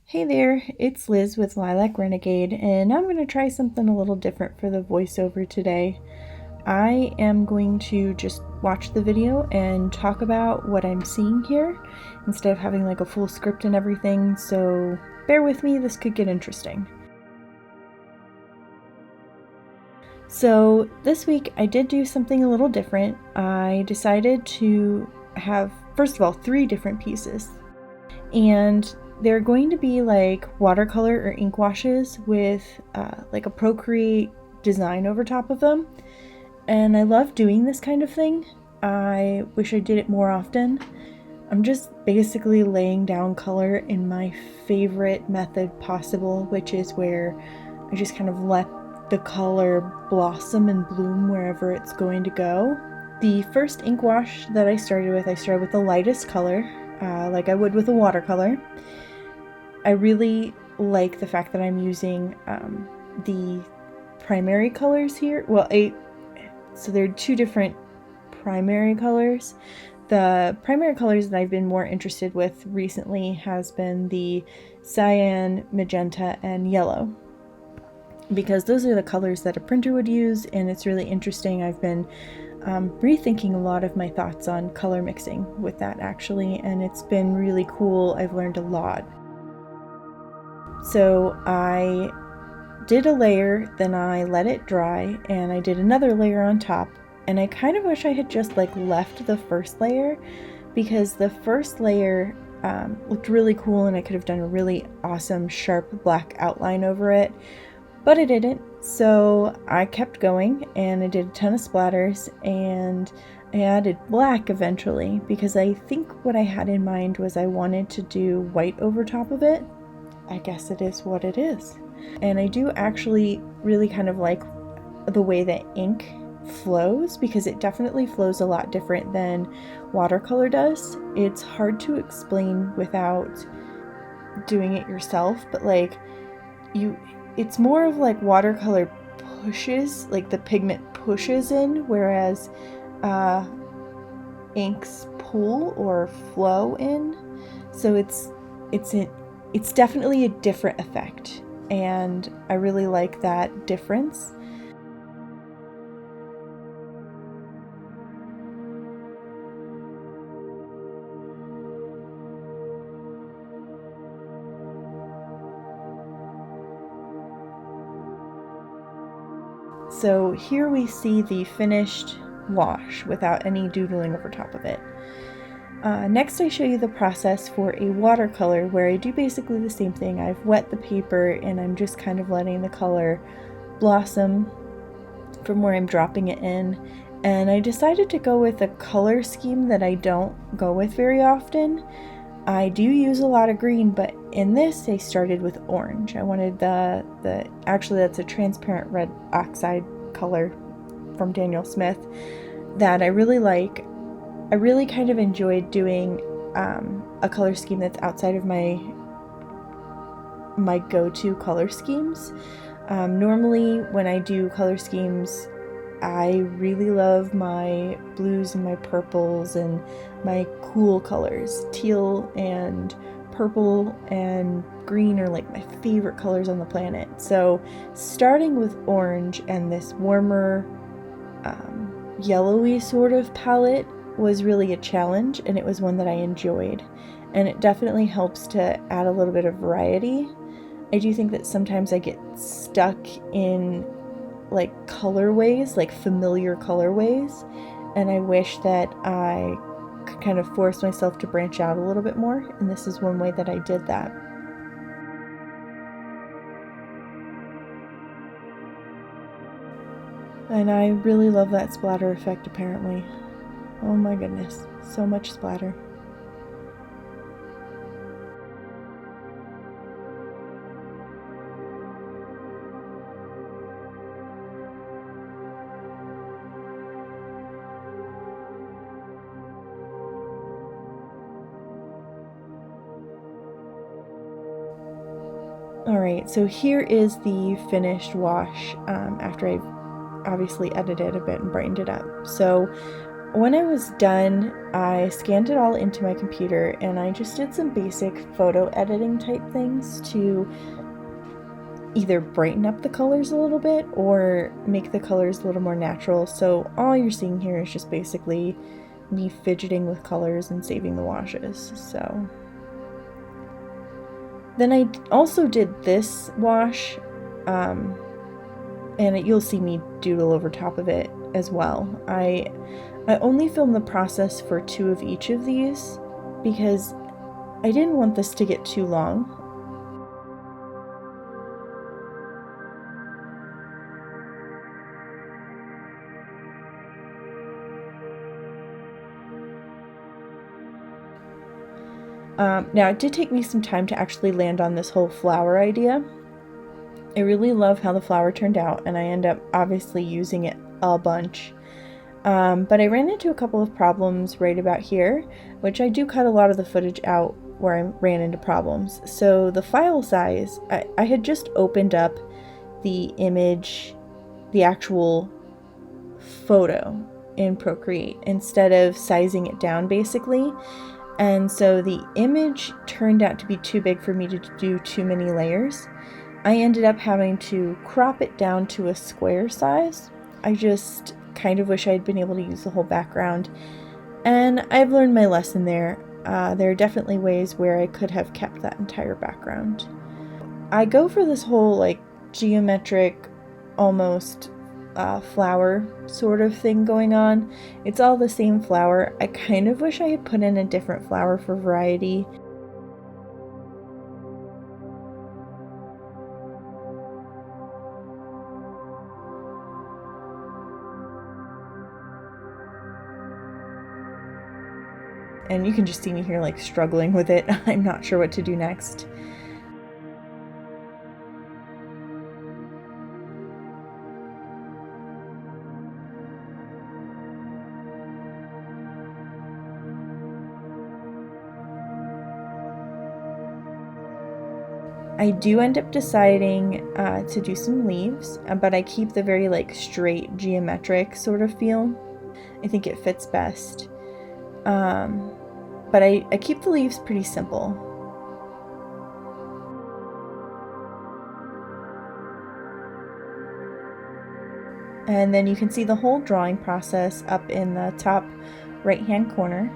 Hey there, it's Liz with Lilac Renegade, and I'm going to try something a little different for the voiceover today. I am going to just watch the video and talk about what I'm seeing here instead of having like a full script and everything, so bear with me, this could get interesting. So this week I did do something a little different. I decided to have, first of all, 3 different pieces. And they're going to be like watercolor or ink washes with like a Procreate design over top of them. And I love doing this kind of thing. I wish I did it more often. I'm just basically laying down color in my favorite method possible, which is where I just kind of let the color blossom and bloom wherever it's going to go. The first ink wash that I started with the lightest color, like I would with a watercolor. I really like the fact that I'm using the primary colors here. So there are 2 different primary colors. The primary colors that I've been more interested with recently has been the cyan, magenta, and yellow, because those are the colors that a printer would use, and it's really interesting. I've been rethinking a lot of my thoughts on color mixing with that actually, and it's been really cool. I've learned a lot. So I did a layer, then I let it dry, and I did another layer on top, and I kind of wish I had just like left the first layer, because the first layer looked really cool and I could have done a really awesome sharp black outline over it, but I didn't. So I kept going and I did a ton of splatters, and I added black eventually, because I think what I had in mind was I wanted to do white over top of it. I guess it is what it is. And I do actually really kind of like the way that ink flows, because it definitely flows a lot different than watercolor does. It's hard to explain without doing it yourself, but like it's more of like watercolor pushes, like the pigment pushes in, whereas inks pull or flow in. So it's definitely a different effect, and I really like that difference. So here we see the finished wash without any doodling over top of it. Next I show you the process for a watercolor, where I do basically the same thing. I've wet the paper and I'm just kind of letting the color blossom from where I'm dropping it in. And I decided to go with a color scheme that I don't go with very often. I do use a lot of green, but in this I started with orange. I wanted actually that's a transparent red Oxide color from Daniel Smith that I really like. I really kind of enjoyed doing a color scheme that's outside of my go-to color schemes. Normally when I do color schemes, I really love my blues and my purples and my cool colors. Teal and purple and green are like my favorite colors on the planet. So starting with orange and this warmer yellowy sort of palette was really a challenge, and it was one that I enjoyed, and it definitely helps to add a little bit of variety. I do think that sometimes I get stuck in like colorways, like familiar colorways, and I wish that I could kind of force myself to branch out a little bit more, and this is one way that I did that. And I really love that splatter effect apparently. Oh my goodness, so much splatter. Alright, so here is the finished wash after I've obviously edited a bit and brightened it up. So when I was done, I scanned it all into my computer and I just did some basic photo editing type things to either brighten up the colors a little bit or make the colors a little more natural. So all you're seeing here is just basically me fidgeting with colors and saving the washes. So then I also did this wash, and you'll see me doodle over top of it as well. I only filmed the process for 2 of each of these because I didn't want this to get too long. Now, it did take me some time to actually land on this whole flower idea. I really love how the flower turned out, and I end up obviously using it a bunch. But I ran into a couple of problems right about here, which I do cut a lot of the footage out where I ran into problems. So the file size, I had just opened up the image, the actual photo in Procreate, instead of sizing it down basically. And so the image turned out to be too big for me to do too many layers. I ended up having to crop it down to a square size. I just kind of wish I had been able to use the whole background. And I've learned my lesson there. There are definitely ways where I could have kept that entire background. I go for this whole like geometric, almost flower sort of thing going on. It's all the same flower. I kind of wish I had put in a different flower for variety. And you can just see me here like struggling with it. I'm not sure what to do next. I do end up deciding to do some leaves, but I keep the very like straight geometric sort of feel. I think it fits best. But I keep the leaves pretty simple. And then you can see the whole drawing process up in the top right hand corner.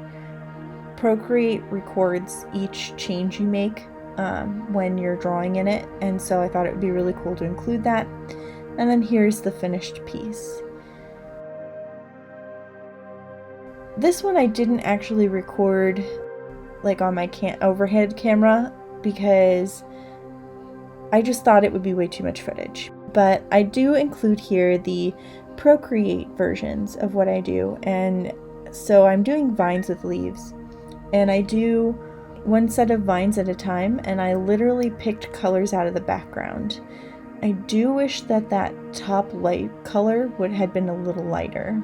Procreate records each change you make when you're drawing in it, and so I thought it would be really cool to include that. And then here's the finished piece. This one I didn't actually record like on my overhead camera because I just thought it would be way too much footage. But I do include here the Procreate versions of what I do, and so I'm doing vines with leaves, and I do one set of vines at a time, and I literally picked colors out of the background. I do wish that that top light color had been a little lighter.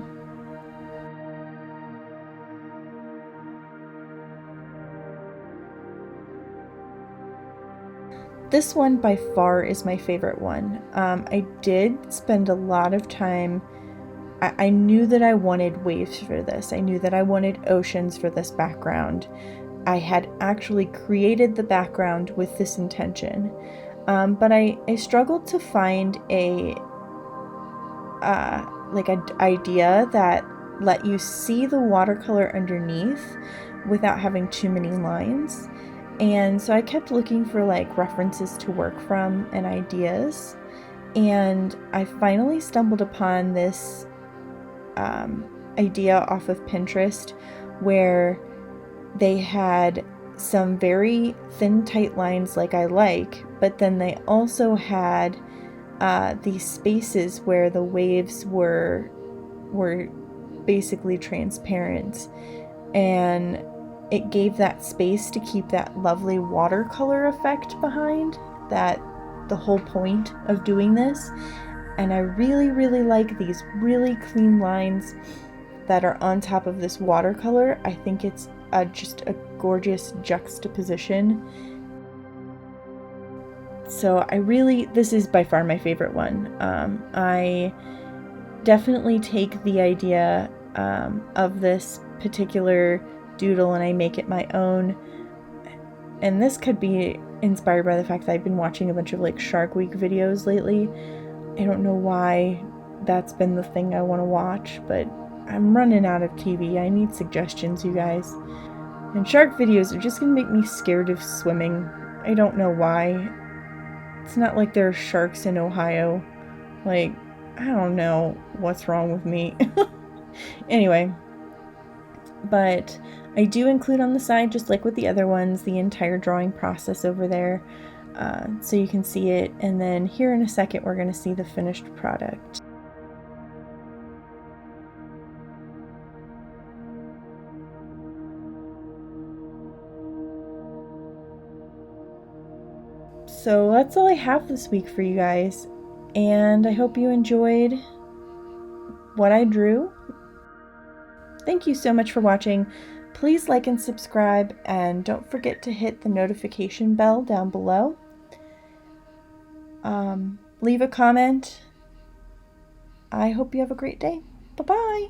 This one by far is my favorite one. I did spend a lot of time. I knew that I wanted waves for this. I knew that I wanted oceans for this background. I had actually created the background with this intention, but I struggled to find an idea that let you see the watercolor underneath without having too many lines. And so I kept looking for like references to work from and ideas, and I finally stumbled upon this idea off of Pinterest where they had some very thin, tight lines like I like, but then they also had these spaces where the waves were basically transparent, and it gave that space to keep that lovely watercolor effect behind, that the whole point of doing this. And I really, really like these really clean lines that are on top of this watercolor. I think it's just a gorgeous juxtaposition. So this is by far my favorite one. I definitely take the idea of this particular doodle and I make it my own. And this could be inspired by the fact that I've been watching a bunch of like Shark Week videos lately. I don't know why that's been the thing I want to watch, but I'm running out of TV. I need suggestions, you guys. And shark videos are just gonna make me scared of swimming. I don't know why. It's not like there are sharks in Ohio. Like, I don't know what's wrong with me. Anyway, but I do include on the side, just like with the other ones, the entire drawing process over there, so you can see it. And then here in a second, we're going to see the finished product. So that's all I have this week for you guys, and I hope you enjoyed what I drew. Thank you so much for watching. Please like and subscribe, and don't forget to hit the notification bell down below. Leave a comment. I hope you have a great day. Bye-bye.